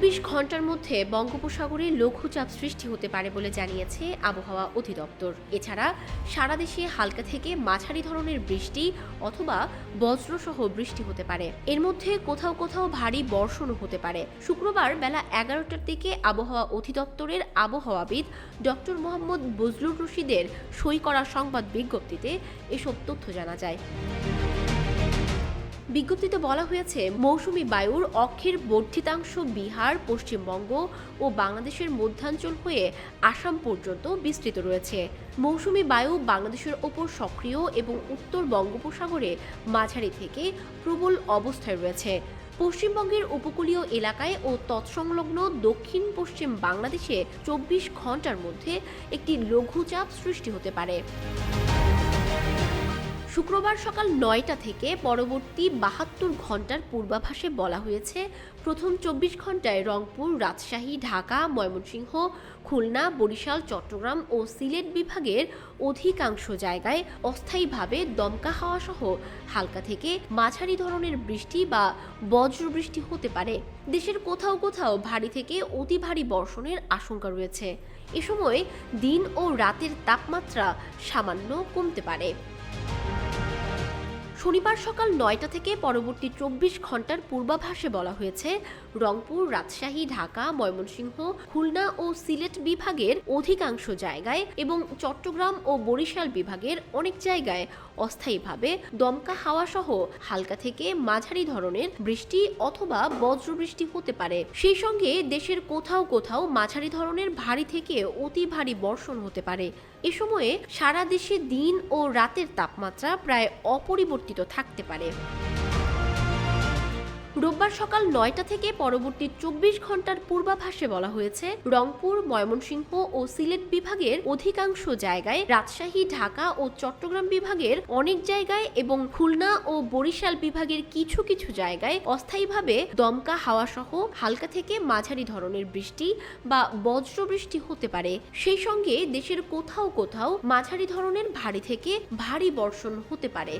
২৪ ঘন্টার মধ্যে বঙ্গোপসাগরে লঘুচাপ সৃষ্টি হতে পারে বলে জানিয়েছে আবহাওয়া অধিদপ্তর। এছাড়া সারা দেশে হালকা থেকে মাঝারি ধরনের বৃষ্টি অথবা বজ্রসহ বৃষ্টি হতে পারে। এর মধ্যে কোথাও কোথাও ভারী বর্ষণও হতে পারে। শুক্রবার বেলা ১১টার দিকে আবহাওয়া অধিদপ্তরের আবহাওয়াবিদ ডক্টর মোহাম্মদ বজলুর রশিদের সই করা সংবাদ বিজ্ঞপ্তিতে এসব তথ্য জানা যায়। বিজ্ঞপ্তিতে বলা হয়েছে, মৌসুমী বায়ুর অক্ষের বর্ধিতাংশ বিহার, পশ্চিমবঙ্গ ও বাংলাদেশের মধ্যাঞ্চল হয়ে আসাম পর্যন্ত বিস্তৃত রয়েছে। মৌসুমী বায়ু বাংলাদেশের ওপর সক্রিয় এবং উত্তর বঙ্গোপসাগরে মাঝারি থেকে প্রবল অবস্থায় রয়েছে। পশ্চিমবঙ্গের উপকূলীয় এলাকায় ও তৎসংলগ্ন দক্ষিণ পশ্চিম বাংলাদেশে ২৪ ঘন্টার মধ্যে একটি লঘুচাপ সৃষ্টি হতে পারে। শুক্রবার সকাল ৯টা থেকে পরবর্তী ৭২ ঘন্টার পূর্বাভাসে বলা হয়েছে, প্রথম ২৪ ঘন্টায় রংপুর, রাজশাহী, ঢাকা, ময়মনসিংহ, খুলনা, বরিশাল, চট্টগ্রাম ও সিলেট বিভাগের অধিকাংশ জায়গায় অস্থায়ীভাবে দমকা হাওয়া সহ হালকা থেকে মাঝারি ধরনের বৃষ্টি বা বজ্রবৃষ্টি হতে পারে। দেশের কোথাও কোথাও ভারী থেকে অতি ভারী বর্ষণের আশঙ্কা রয়েছে। এ সময় দিন ও রাতের তাপমাত্রা সামান্য কমতে পারে। শনিবার সকাল ৯টা থেকে পরবর্তী ২৪ ঘন্টার পূর্বাভাসে বলা হয়েছে, রংপুর, রাজশাহী, ঢাকা, ময়মনসিংহ, খুলনা ও সিলেট বিভাগের অধিকাংশ জায়গায় এবং চট্টগ্রাম ও বরিশাল বিভাগের অনেক জায়গায় অস্থায়ীভাবে দমকা হাওয়া সহ হালকা থেকে মাঝারি ধরনের বৃষ্টি অথবা বজ্রবৃষ্টি হতে পারে। সেই সঙ্গে দেশের কোথাও কোথাও মাঝারি ধরনের ভারী থেকে অতি ভারী বর্ষণ হতে পারে। এ সময়ে সারা দেশে দিন ও রাতের তাপমাত্রা প্রায় অপরিবর্তিত থাকতে পারে। রোববার সকাল ৯টা থেকে পরবর্তী ২৪ ঘন্টার পূর্বাভাসে বলা হয়েছে, রংপুর, ময়মনসিংহ ও সিলেট বিভাগের অধিকাংশ জায়গায়, রাজশাহী, ঢাকা ও চট্টগ্রাম বিভাগের অনেক জায়গায় এবং খুলনা ও বরিশাল বিভাগের কিছু কিছু জায়গায় অস্থায়ীভাবে দমকা হাওয়া সহ হালকা থেকে মাঝারি ধরনের বৃষ্টি বা বজ্রবৃষ্টি হতে পারে। সেই সঙ্গে দেশের কোথাও কোথাও মাঝারি ধরনের ভারী থেকে ভারী বর্ষণ হতে পারে।